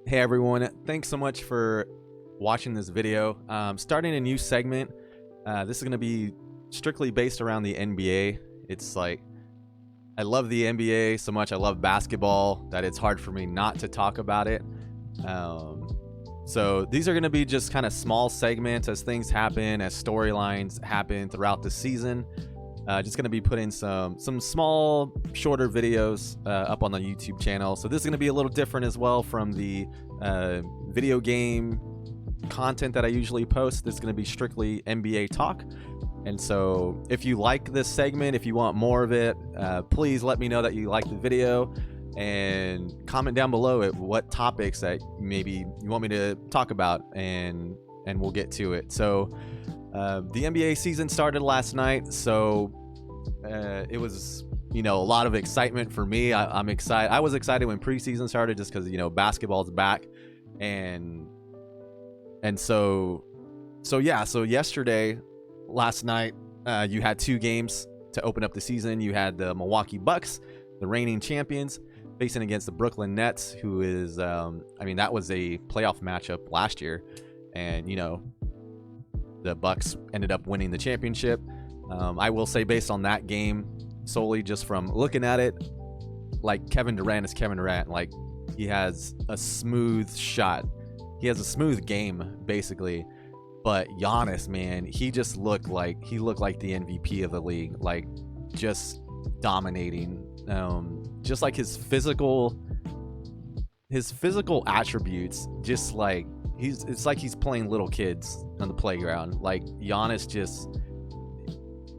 Hey everyone, thanks so much for watching this video. Starting a new segment. This is going to be strictly based around the NBA. It's like, I love the NBA so much, I love basketball, that it's hard for me not to talk about it. So these are going to be just kind of small segments as things happen, as storylines happen throughout the season. Just going to be putting some small, shorter videos up on the YouTube channel. So this is going to be a little different as well from the video game content that I usually post. This is going to be strictly NBA talk. And so if you like this segment, if you want more of it, please let me know that you like the video and comment down below at what topics that maybe you want me to talk about, and we'll get to it. So the NBA season started last night, so it was, a lot of excitement for me. I'm excited. I was excited when preseason started just because, basketball's back. And so yesterday, last night, you had two games to open up the season. You had the Milwaukee Bucks, the reigning champions, facing against the Brooklyn Nets, who is, that was a playoff matchup last year. And, the Bucks ended up winning the championship. I will say, based on that game, solely just from looking at it, like, Kevin Durant is Kevin Durant. Like, he has a smooth shot. He has a smooth game, basically. But Giannis, man, he just looked like the MVP of the league. Like, just dominating. Just like his physical attributes, just like it's like he's playing little kids on the playground. Like, Giannis just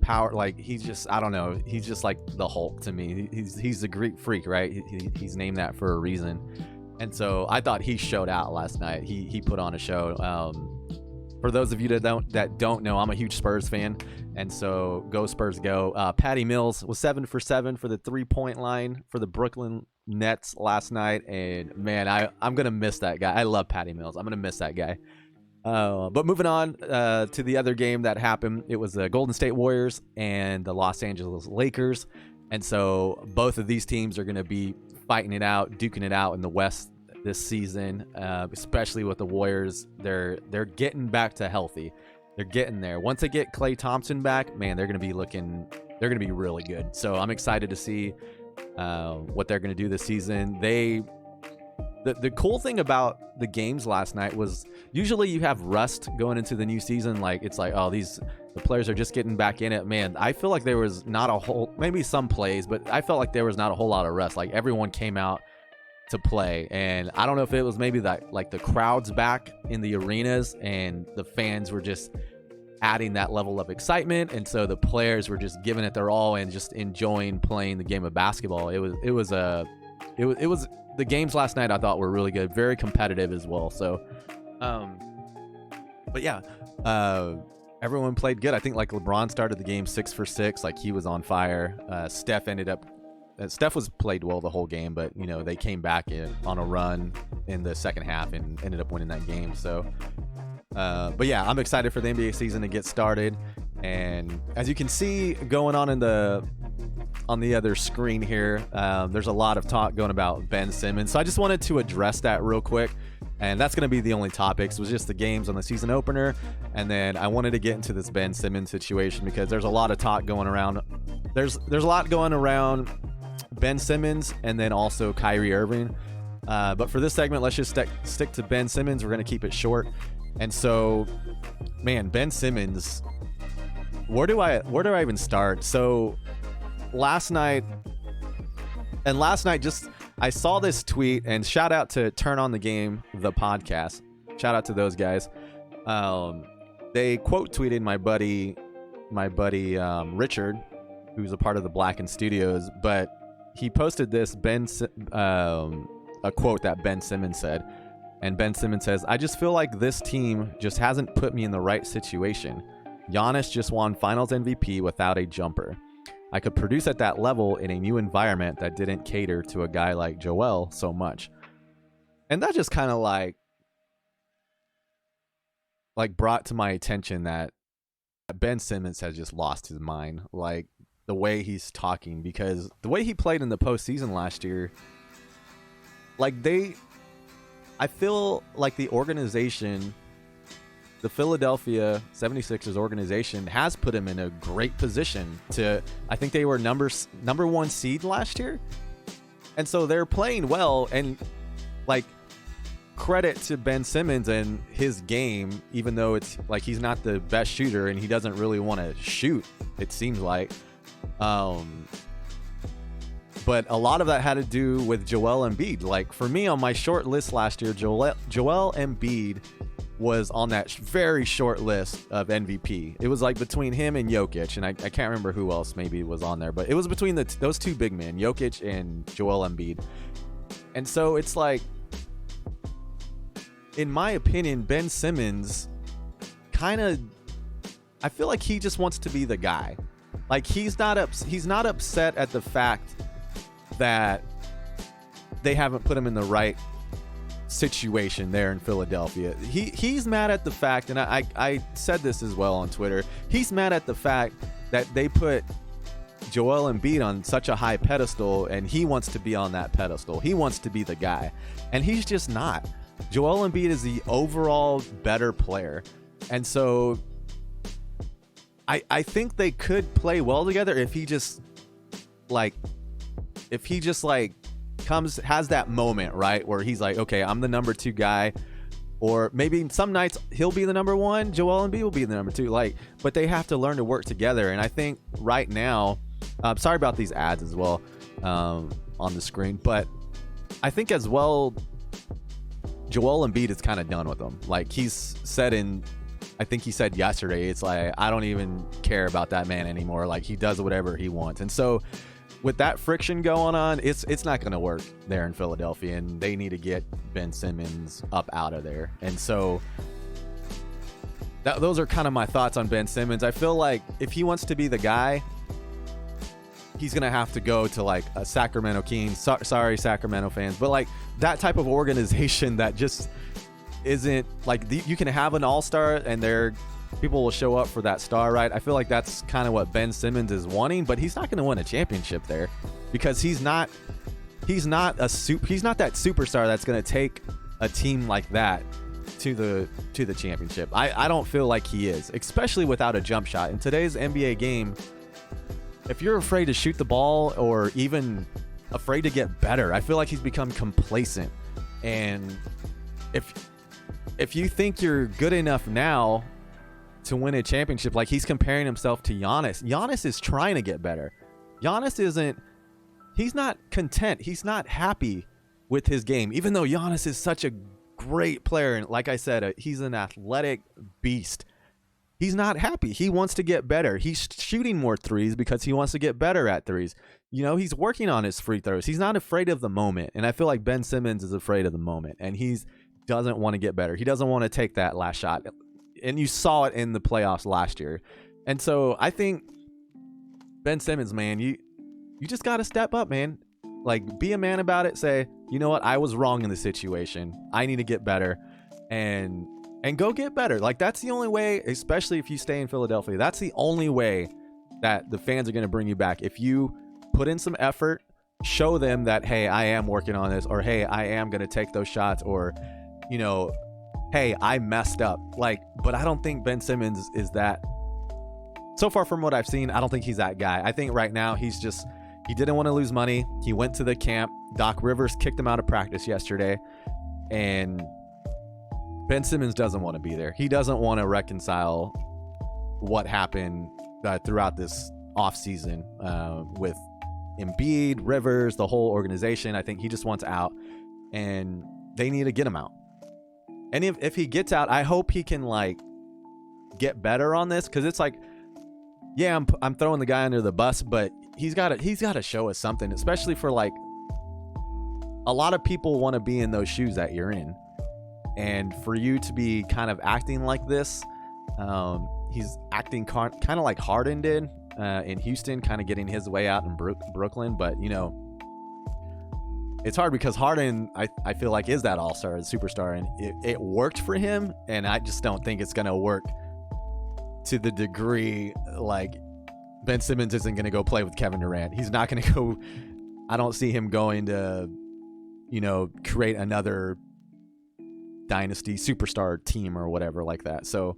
power, like, he's just, I don't know, he's just like the Hulk to me. He's the Greek freak, right? He's named that for a reason. And so I thought he showed out last night. He put on a show. For those of you that don't know, I'm a huge Spurs fan, and so go Spurs go. Patty Mills was 7 for 7 for the 3-point line for the Brooklyn Nets last night, and man, I'm gonna miss that guy. I love Patty Mills. I'm gonna miss that guy. But moving on to the other game that happened, it was the Golden State Warriors and the Los Angeles Lakers, and so both of these teams are gonna be fighting it out, duking it out in the West this season, especially with the Warriors. They're getting back to healthy. They're getting there. Once they get Klay Thompson back, man, they're gonna be really good. So I'm excited to see what they're gonna do this season. The cool thing about the games last night was, usually you have rust going into the new season. Like, it's like, oh, the players are just getting back in it. Man, I feel like there was not a whole, maybe some plays, but I felt like there was not a whole lot of rust. Like, everyone came out to play, and I don't know if it was maybe that, like, the crowd's back in the arenas and the fans were just adding that level of excitement, and so the players were just giving it their all and just enjoying playing the game of basketball. It was the games last night I thought were really good, very competitive as well. So but yeah, everyone played good. I think, like, LeBron started the game 6 for 6, like, he was on fire. Steph was played well the whole game, but they came back on a run in the second half and ended up winning that game. So but yeah, I'm excited for the NBA season to get started. And as you can see going on on the other screen here, there's a lot of talk going about Ben Simmons. So I just wanted to address that real quick, and that's going to be the only topics. Was just the games on the season opener, and then I wanted to get into this Ben Simmons situation because there's a lot of talk going around. There's a lot going around Ben Simmons and then also Kyrie Irving. But for this segment, let's just stick to Ben Simmons. We're going to keep it short. And so, man, Ben Simmons, where do I even start? So last night, just, I saw this tweet, and shout out to Turn on the Game, the podcast. Shout out to those guys. They quote tweeted my buddy Richard, who's a part of the Blackened Studios, but he posted this a quote that Ben Simmons said. And Ben Simmons says, "I just feel like this team just hasn't put me in the right situation. Giannis just won Finals MVP without a jumper. I could produce at that level in a new environment that didn't cater to a guy like Joel so much." And that just kind of like brought to my attention that Ben Simmons has just lost his mind. Like, the way he's talking, because the way he played in the postseason last year, like, I feel like the organization, the Philadelphia 76ers organization, has put him in a great position to, I think they were number one seed last year. And so they're playing well, and like, credit to Ben Simmons and his game, even though it's like he's not the best shooter and he doesn't really want to shoot, it seems like. But a lot of that had to do with Joel Embiid. Like, for me, on my short list last year, Joel Embiid was on that very short list of MVP. It was like between him and Jokic, and I can't remember who else maybe was on there, but it was between those two big men, Jokic and Joel Embiid. And so it's like, in my opinion, Ben Simmons I feel like he just wants to be the guy. Like, he's not upset at the fact that they haven't put him in the right situation there in Philadelphia. He's mad at the fact, and I said this as well on Twitter, he's mad at the fact that they put Joel Embiid on such a high pedestal, and he wants to be on that pedestal. He wants to be the guy, and he's just not. Joel Embiid is the overall better player. And so I think they could play well together if he just has that moment, right, where he's like, okay, I'm the number 2 guy. Or maybe some nights he'll be the number 1, Joel Embiid will be the number 2. Like, but they have to learn to work together. And I think right now, sorry about these ads as well on the screen, but I think as well, Joel Embiid is kind of done with them. Like, he's said I think he said yesterday, it's like, I don't even care about that man anymore. Like, he does whatever he wants. And so with that friction going on, it's not going to work there in Philadelphia, and they need to get Ben Simmons up out of there. And so those are kind of my thoughts on Ben Simmons. I feel like if he wants to be the guy, he's going to have to go to like a Sacramento Kings. Sorry, Sacramento fans, but like that type of organization that just isn't like you can have an all-star and people will show up for that star, right? I feel like that's kind of what Ben Simmons is wanting, but he's not going to win a championship there because he's not that superstar that's going to take a team like that to the championship. I don't feel like he is, especially without a jump shot in today's NBA game. If you're afraid to shoot the ball or even afraid to get better, I feel like he's become complacent. And if you think you're good enough now to win a championship, like he's comparing himself to Giannis. Giannis is trying to get better. He's not content. He's not happy with his game, even though Giannis is such a great player. And like I said, he's an athletic beast. He's not happy. He wants to get better. He's shooting more threes because he wants to get better at threes. You know, he's working on his free throws. He's not afraid of the moment. And I feel like Ben Simmons is afraid of the moment, and he doesn't want to get better. He doesn't want to take that last shot. And you saw it in the playoffs last year. And so I think Ben Simmons, man, you just got to step up, man. Like, be a man about it. Say, you know what? I was wrong in the situation. I need to get better. And go get better. Like, that's the only way, especially if you stay in Philadelphia. That's the only way that the fans are going to bring you back. If you put in some effort, show them that, hey, I am working on this, or hey, I am going to take those shots, or, you know, hey, I messed up. Like, but I don't think Ben Simmons is that. So far from what I've seen, I don't think he's that guy. I think right now he didn't want to lose money. He went to the camp. Doc Rivers kicked him out of practice yesterday. And Ben Simmons doesn't want to be there. He doesn't want to reconcile what happened throughout this offseason with Embiid, Rivers, the whole organization. I think he just wants out, and they need to get him out. And if he gets out, I hope he can like get better on this, because it's like, yeah, I'm throwing the guy under the bus, but he's got to show us something, especially for like a lot of people want to be in those shoes that you're in. And for you to be kind of acting like this, he's acting kind of like Harden did in Houston, kind of getting his way out in Brooklyn. But, you know, it's hard because Harden, I feel like, is that all-star, superstar, and it worked for him. And I just don't think it's going to work to the degree, like, Ben Simmons isn't going to go play with Kevin Durant. He's not going to go. I don't see him going to, you know, create another dynasty superstar team or whatever like that. So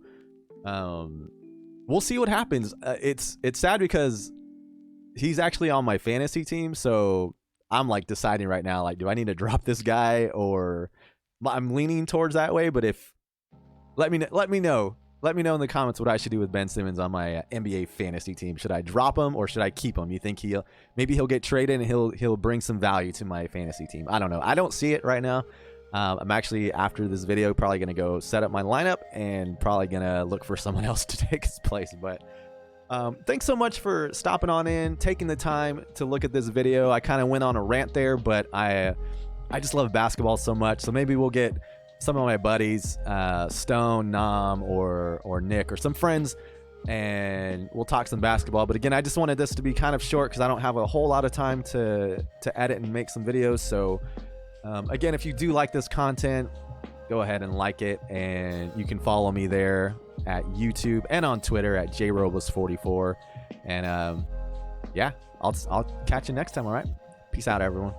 we'll see what happens. It's sad because he's actually on my fantasy team, so I'm like deciding right now, like, do I need to drop this guy? Or I'm leaning towards that way. But if let me know in the comments what I should do with Ben Simmons on my NBA fantasy team. Should I drop him or should I keep him? You think maybe he'll get traded and he'll bring some value to my fantasy team? I don't know. I don't see it right now. I'm actually, after this video, probably gonna go set up my lineup and probably gonna look for someone else to take his place. But thanks so much for stopping on in, taking the time to look at this video. I kind of went on a rant there, but I just love basketball so much. So maybe we'll get some of my buddies, Stone, Nam, or Nick, or some friends, and we'll talk some basketball. But again, I just wanted this to be kind of short because I don't have a whole lot of time to edit and make some videos. So again, if you do like this content, go ahead and like it, and you can follow me there at YouTube and on Twitter at jrobles44. And yeah, I'll catch you next time. All right, peace out, everyone.